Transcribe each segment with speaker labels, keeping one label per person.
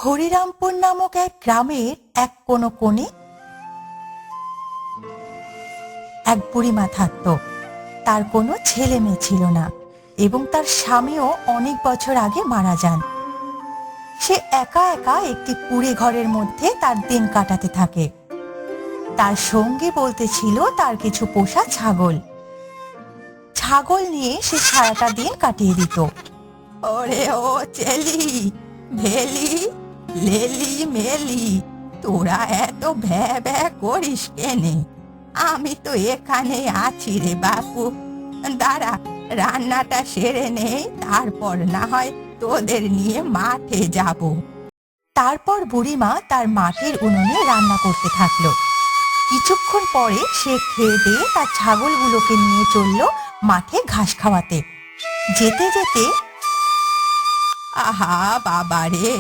Speaker 1: হরিরামপুর নামক এক গ্রামের এক কোনো কোণে এক বুড়িমা থাকত। তার কোনো ছেলে মেয়ে ছিল না এবং তার স্বামীও অনেক বছর আগে মারা যান। সে একা একা একটি কুঁড়ে ঘরের মধ্যে তার দিন কাটাতে থাকে। তার সঙ্গে বলতে ছিল তার কিছু পোষা ছাগল। ছাগল নিয়ে সে সারাটা দিন কাটিয়ে দিত। ওরে ও চেলি, ভেলি, লেলি মেলি, তোরা এত ভ্যা ভ্যা করিস কেনে? আমি তো এখানে আছি রে বাপু। দাঁড়া, রান্নাটা সেরে নেই, তারপর না হয় তোদের নিয়ে মাঠে যাব। তারপর বুড়িমা তার মাটির উনুনে রান্না করতে থাকলো। কিছুক্ষণ পরে সে খেয়ে দিয়ে তার ছাগলগুলোকে নিয়ে চলল মাঠে ঘাস খাওয়াতে। যেতে যেতে, আহা বাবা রে,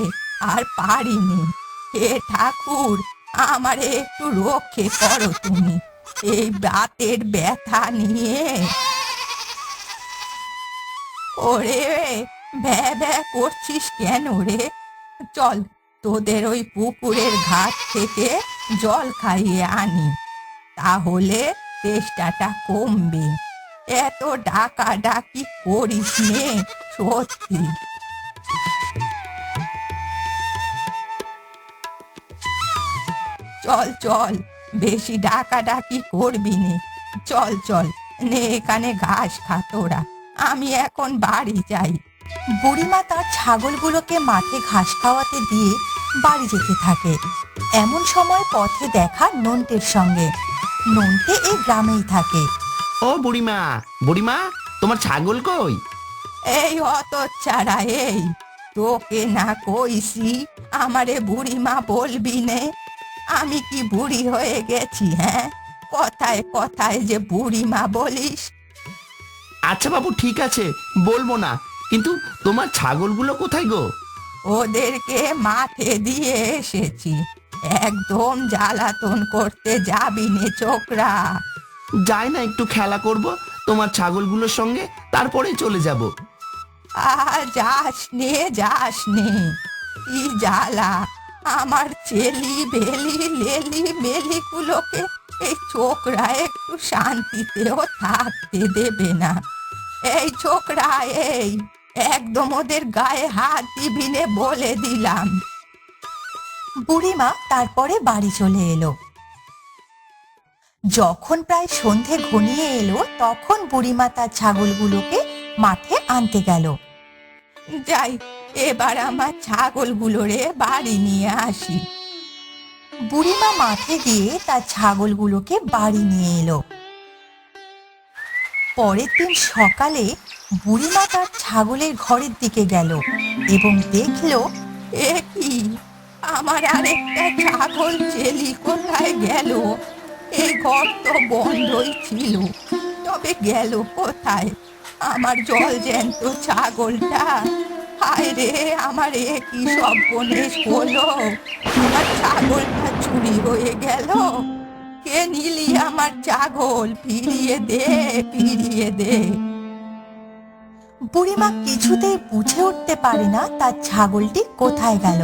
Speaker 1: আর পারিনি। হে ঠাকুর, আমারে একটু রক্ষে করো তুমি এই বাতের ব্যথা নিয়ে। ওরে, ভ্যা ভ্যা করছিস কেন রে? চল, তোদের ওই পুকুরের ঘাট থেকে জল খাইয়ে আনি, তাহলে চেষ্টাটা কমবে। এত ডাকাডাকি করিস নে, সত্যি। চল চল, বেশি ডাকাডাকি করবি নে। চল চল, নে এখানে ঘাস খা তোরা, আমি এখন বাড়ি যাই। বুড়িমা তার ছাগলগুলোকে মাঠে ঘাস খাওয়াতে দিয়ে বাড়ি যেতে থাকে। এমন সময় পথে দেখা নন্টের সঙ্গে। নন্টে এই গ্রামেই থাকে।
Speaker 2: ও বুড়িমা, বুড়িমা, তোমার ছাগল কই?
Speaker 1: এই হতচ্ছাড়া, এই তোকে না কইছি আমারে বুড়িমা বলবি নে? আমি কি বুড়ি হয়ে গেছি? হ্যাঁ, কথায় কথায় যে বুড়িমা বলিস।
Speaker 2: আচ্ছা বাবু, ঠিক আছে, বলবো না, কিন্তু তোমার ছাগলগুলো কোথায় গো?
Speaker 1: ওদেরকে মাঠে দিয়ে এসেছি। একদম জ্বালাতন করতে যাবি নে ছোকরা।
Speaker 2: যাই না, একটু খেলা করব তোমার ছাগলগুলোর সঙ্গে, তারপরে চলে যাব।
Speaker 1: যাস নে, যাস নে, কি জ্বালা! আমার চেলি বেলি লেলি মেলিগুলোকে এই ছোকরা একটু শান্তিতেও থাকতে দেবে না। এই ছোকরা, এই একদম ওদের গায়ে হাত দিবি নে বলে দিলাম। বুড়িমা তারপরে বাড়ি চলে এলো। যখন প্রায় সন্ধে ঘনিয়ে এলো, তখন বুড়িমা তার ছাগলগুলোকে মাঠে আনতে গেল। যাই, এবার আমার ছাগলগুলোরে বাড়ি নিয়ে আসি। বুড়িমা মাঠে গিয়ে তার ছাগলগুলোকে বাড়ি নিয়ে এলো। পরের দিন সকালে বুড়িমা তার ছাগলের ঘরের দিকে গেল এবং দেখল, এ কি, আমার আরেকটা ছাগল চেলি কোথায় গেল? এই ঘর তো বন্ধই ছিল, তবে গেল কোথায় আমার জল জ্যান্ত ছাগলটা? হায় রে, আমার এ কি সর্বনেশ হলো! আমার ছাগলটা চুরি হয়ে গেল। কে নিলি আমার ছাগল? ফিরিয়ে দে, ফিরিয়ে দে। বুড়িমা কিছুতেই বুঝে উঠতে পারে না তার ছাগলটি কোথায় গেল।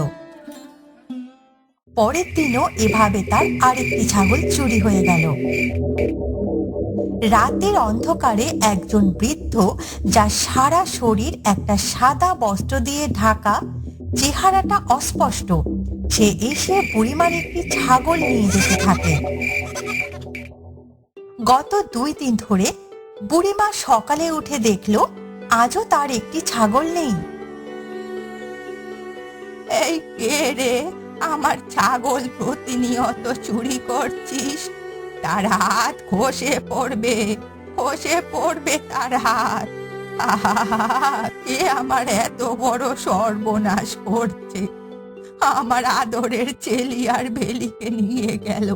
Speaker 1: পরের দিনও এভাবে তার আরেকটি ছাগল চুরি হয়ে গেল। রাতের অন্ধকারে একজন বৃদ্ধ, যার সারা শরীর একটা সাদা বস্ত্র দিয়ে ঢাকা, চেহারাটা অস্পষ্ট, সে এসে বুড়িমার একটি ছাগল নিয়ে যেতে থাকে। গত 2 দিন ধরে বুড়িমা সকালে উঠে দেখল আজও তার একটি ছাগল নেই। এই কে রে? আমার ছাগল প্রতিনিয়ত চুরি করছিস। তার হাত খসে পড়বে, খসে পড়বে তার হাত। আহা, কে আমার এত বড় সর্বনাশ করছে? আমার আদরের চেলি আর বেলিকে নিয়ে গেল।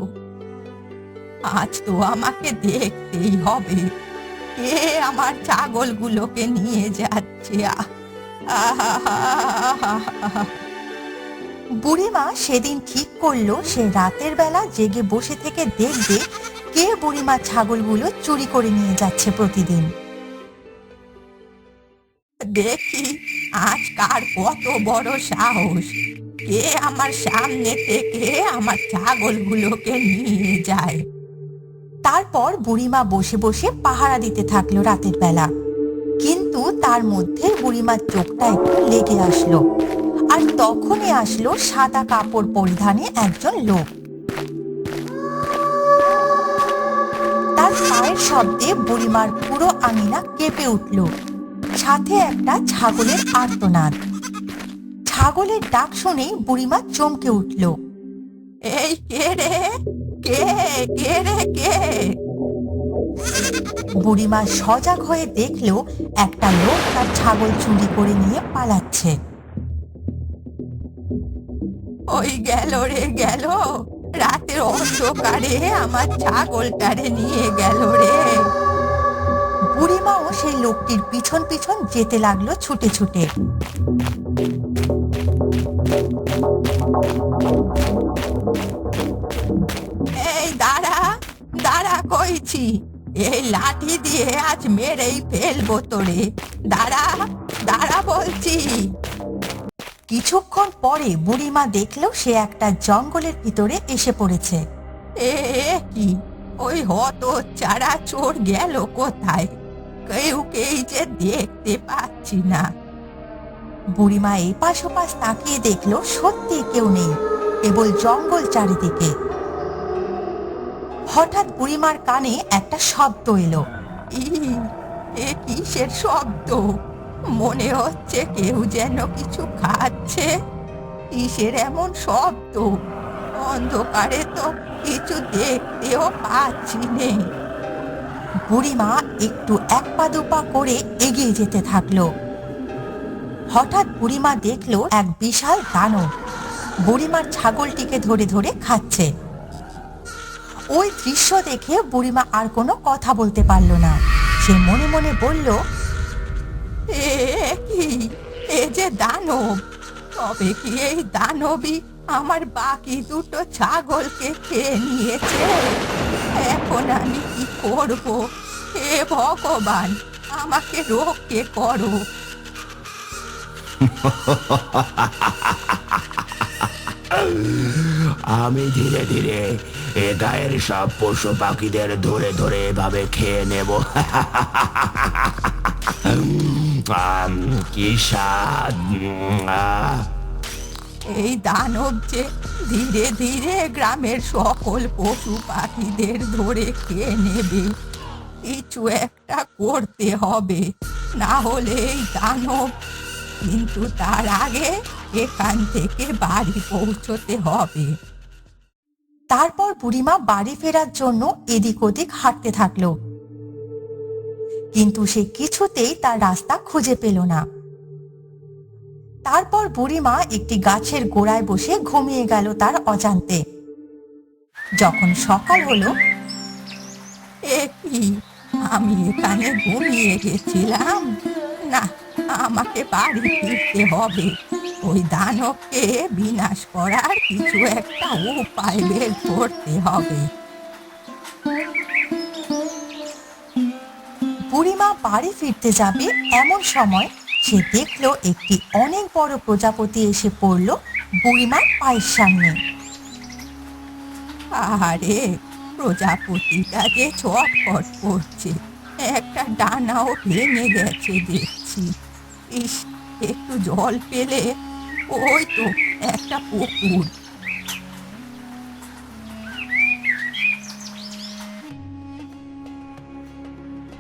Speaker 1: আজ তো আমাকে দেখতেই হবে, কে আমার ছাগলগুলোকে নিয়ে যাচ্ছে। বুড়িমা সেদিন ঠিক করলো সে রাতের বেলা জেগে বসে থেকে দেখবে কে বুড়িমার ছাগলগুলো চুরি করে নিয়ে যাচ্ছে প্রতিদিন। দেখি আজ কার কত বড় সাহস! কে আমার সামনে থেকে আমার ছাগলগুলোকে নিয়ে যায়। তারপর বুড়িমা বসে বসে পাহারা দিতে থাকলো রাতের বেলা। কিন্তু তার মধ্যে বুড়িমার চোখটা একটু লেগে আসলো, আর তখনই আসলো সাদা কাপড় পরিধানে একজন লোক। তার পায়ের শব্দে বুড়িমার পুরো আঙিনা কেঁপে উঠল, সাথে একটা ছাগলের আর্তনাদ। ছাগলের ডাক শুনেই বুড়িমা চমকে উঠল। এই কে রে, কে কে রে কে? বুড়িমা সজাগ হয়ে দেখলো একটা লোক তার ছাগল চুরি করে নিয়ে পালাচ্ছে। ওই গেল রে গেল, রাতের অন্ধকারে আমার ছাগলটারে নিয়ে গেল রে। বুড়িমাও সেই লোকটির পিছন পিছন যেতে লাগলো ছুটে ছুটে। এই দাঁড়া দাঁড়া কইছি, এই লাঠি দিয়ে আজ মেরেই ফেলবো তোরে। দাঁড়া দাঁড়া বলছি। কিছুক্ষণ পরে বুড়িমা দেখলো সে একটা জঙ্গলের ভিতরে এসে পড়েছে। এ কি, ওই হতচ্ছাড়া চোর গেল কোথায়? কেউকেই যে দেখতে পাচ্ছি না। বুড়িমা এপাশ ওপাশ তাকিয়ে দেখলো সত্যি কেউ নেই, কেবল জঙ্গল চারিদিকে। হঠাৎ বুড়িমার কানে একটা শব্দ এলো। এ কিসের শব্দ? মনে হচ্ছে কেউ যেন কিছু খাচ্ছে। কিসের এমন শব্দ? অন্ধকারে তো কিছু দেখতেও পাচ্ছি নে। বুড়িমা একটু এক পা দুপা করে এগিয়ে যেতে থাকলো। হঠাৎ বুড়িমা দেখলো এক বিশাল দানব বুড়িমার ছাগলটিকে ধরে ধরে খাচ্ছে। ওই দৃশ্য দেখে বুড়িমা আর কোনো কথা বলতে পারল না। সে মনে মনে বলল, এ কি, এ যে দানব! তবে কি এই দানবই আমার বাকি দুটো ছাগলকে খেয়ে নিয়েছে? এখন আমি কি করব? হে ভগবান, আমাকে রক্ষে করো।
Speaker 2: আমি ধীরে ধীরে এ গায়ের সব পশু পাখিদের ধরে ধরে এভাবে খেয়ে নেব। কি স্বাদ!
Speaker 1: এই দানব যে ধীরে ধীরে গ্রামের সকল পশু পাখিদের ধরে খেয়ে নেবে। কিছু একটা করতে হবে, না হলে এই দানব। কিন্তু তার আগে এখান থেকে বাড়ি পৌঁছতে হবে। তারপর বুড়িমা বাড়ি ফেরার জন্য এদিক ওদিক হাঁটতে থাকলো, কিন্তু সে কিছুতেই তার রাস্তা খুঁজে পেল না। তারপর বুড়িমা একটি গাছের গোড়ায় বসে ঘুমিয়ে গেল তার অজান্তে। যখন সকাল হলো, এ কি, আমি এখানে ঘুমিয়ে গেছিলাম? না, আমাকে বাড়ি ফিরতে হবে। ওই দানবকে বিনাশ করার কিছু একটা উপায় বের করতে হবে। বুড়িমা বাড়ি ফিরতে যাবে এমন সময় সে দেখলো একটি অনেক বড় প্রজাপতি এসে পড়ল বুড়িমার পায়ের সামনে। আরে, প্রজাপতিটা যে ছটফট করছে, একটা ডানাও ভেঙে গেছে দেখছি। ইস, একটু জল পেলে। ওই তো একটা পুকুর।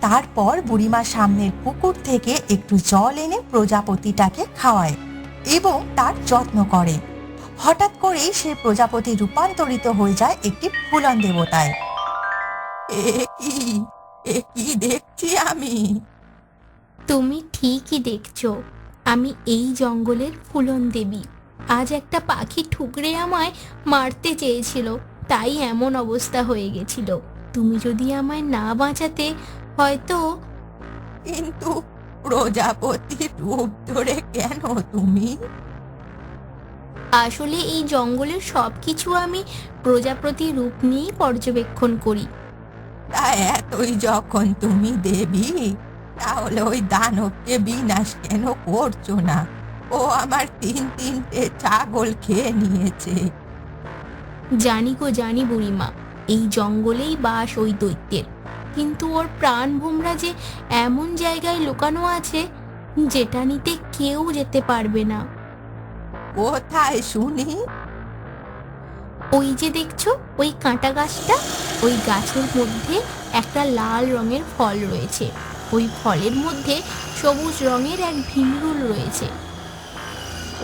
Speaker 1: তারপর বুড়িমা সামনের পুকুর থেকে একটু জল এনে প্রজাপতিটাকে খাওয়ায় এবং তার যত্ন করে। হঠাৎ করেই সে প্রজাপতি রূপান্তরিত হয়ে যায় একটি ফুলন দেবতায়। এ কি দেখছি আমি?
Speaker 3: তুমি ঠিকই দেখছো, আমি এই জঙ্গলের ফুলন দেবী। আজ একটা পাখি ঠুকরে আমায় মারতে চেয়েছিল, তাই এমন অবস্থা হয়ে গেছিল। তুমি যদি আমায় না বাঁচাতে হয়তো।
Speaker 1: কিন্তু প্রজাপতির রূপ ধরে কেন তুমি?
Speaker 3: আসলে এই জঙ্গলের সব কিছু আমি প্রজাপতি রূপ নিয়েই পর্যবেক্ষণ করি।
Speaker 1: তা এতই যখন তুমি দেবী, তাহলে ওই দানবকে বিনাশ কেন করছো না? ও আমার তিনটে ছাগল খেয়ে নিয়েছে।
Speaker 3: জানি গো জানি বুড়িমা, এই জঙ্গলেই বাস ওই দৈত্যের, কিন্তু ওর প্রাণভোমরা যে এমন জায়গায় লুকানো আছে যেটা নিতে কেউ যেতে পারবে না।
Speaker 1: কোথায় শুনি?
Speaker 3: ওই যে দেখছো ওই কাঁটা গাছটা, ওই গাছের মধ্যে একটা লাল রঙের ফল রয়েছে, ওই ফলের মধ্যে সবুজ রঙের এক ভিমরুল রয়েছে।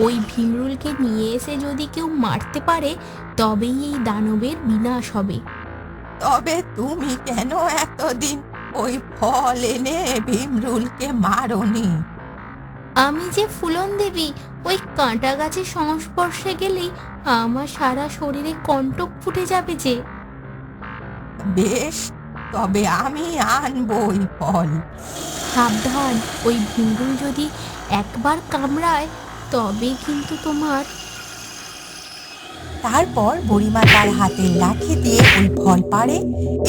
Speaker 3: ওই ভিমরুলকে নিয়ে এসে যদি কেউ মারতে পারে তবেই এই দানবের বিনাশ হবে।
Speaker 1: তবে তুমি কেন এতদিন ওই ফল এনে ভীমরুলকে মারোনি?
Speaker 3: আমি যে ফুলন দেবী, ওই কাঁটা গাছের সংস্পর্শে গেলেই আমার সারা শরীরে কণ্টক ফুটে যাবে যে।
Speaker 1: বেশ, তবে আমি আনবো ওই ফল।
Speaker 3: সাবধান, ওই ভিমরুল যদি একবার কামড়ায় তবে কিন্তু তোমার।
Speaker 1: তারপর বুড়িমা তার হাতের লাঠি দিয়ে ওই ফল পাড়ে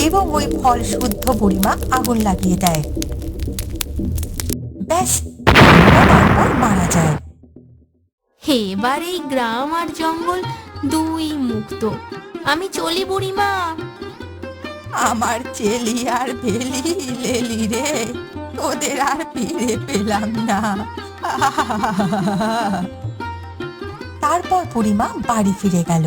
Speaker 1: এবং ওই ফল শুদ্ধ বুড়িমা আগুন লাগিয়ে দেয়। ব্যাস, বুড়িমা তারপর মারা যায়।
Speaker 3: এবার এই গ্রাম আর জঙ্গল দুই মুক্ত। আমি চলি বুড়িমা।
Speaker 1: আমার চেলি আর ভেলি লেলি রে, তোদের আর ফিরে পেলাম না। তারপর বুড়িমা বাড়ি ফিরে গেল।